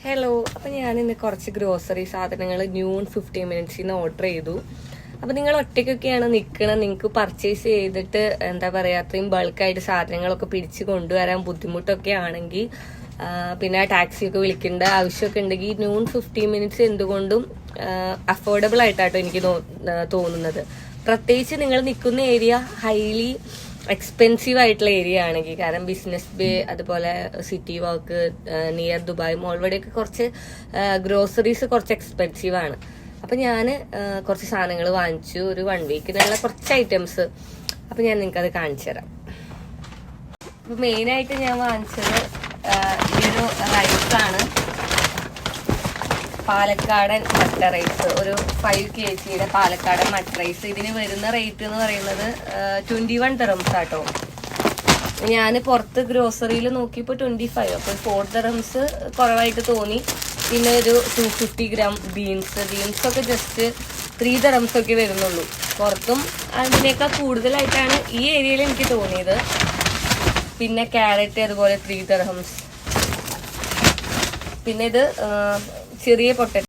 Hello, അപ്പം ഞാനിന്ന് കുറച്ച് ഗ്രോസറി സാധനങ്ങൾ noon 15 minutes ഓർഡർ ചെയ്തു. അപ്പം നിങ്ങൾ ഒറ്റയ്ക്കൊക്കെയാണ് നിൽക്കണം, നിങ്ങൾക്ക് പർച്ചേസ് ചെയ്തിട്ട് എന്താ പറയുക അത്രയും ബൾക്കായിട്ട് സാധനങ്ങളൊക്കെ പിടിച്ച് കൊണ്ടുവരാൻ ബുദ്ധിമുട്ടൊക്കെ ആണെങ്കിൽ പിന്നെ ടാക്സിയൊക്കെ വിളിക്കേണ്ട ആവശ്യമൊക്കെ ഉണ്ടെങ്കിൽ noon 15 minutes എന്തുകൊണ്ടും അഫോർഡബിൾ ആയിട്ടാട്ടോ എനിക്ക് തോന്നുന്നത്. പ്രത്യേകിച്ച് നിങ്ങൾ നിൽക്കുന്ന ഏരിയ ഹൈലി എക്സ്പെൻസീവ് ആയിട്ടുള്ള ഏരിയ ആണെങ്കിൽ, കാരണം ബിസിനസ് ബേ അതുപോലെ സിറ്റി വാക്ക് നിയർ ദുബായ് മോൾ വഴിയൊക്കെ കുറച്ച് ഗ്രോസറീസ് കുറച്ച് എക്സ്പെൻസീവ് ആണ്. അപ്പം ഞാൻ കുറച്ച് സാധനങ്ങൾ വാങ്ങിച്ചു, ഒരു 1 വീക്കിനുള്ള കുറച്ച് ഐറ്റംസ്. അപ്പം ഞാൻ നിങ്ങൾക്കത് കാണിച്ചു തരാം. അപ്പം മെയിനായിട്ട് ഞാൻ വാങ്ങിച്ചത് ഈ ഒരു റൈസാണ്, പാലക്കാടൻ മട്ട റൈസ്. ഒരു 5 kg പാലക്കാടൻ മട്ട റൈസ്. ഇതിന് വരുന്ന റേറ്റ് എന്ന് പറയുന്നത് 21 dirhams ആട്ടോ. ഞാൻ പുറത്ത് ഗ്രോസറിയിൽ നോക്കിയപ്പോൾ 25, അപ്പോൾ 4 dirhams കുറവായിട്ട് തോന്നി. പിന്നെ ഒരു 250 gram ബീൻസൊക്കെ ജസ്റ്റ് 3 dirhams ഒക്കെ വരുന്നുള്ളൂ. പുറത്തും അതിനേക്കാൾ കൂടുതലായിട്ടാണ് ഈ ഏരിയയിൽ എനിക്ക് തോന്നിയത്. പിന്നെ ക്യാരറ്റ് അതുപോലെ 3 dirhams. പിന്നെ ഇത് ചെറിയ പൊട്ടറ്റോ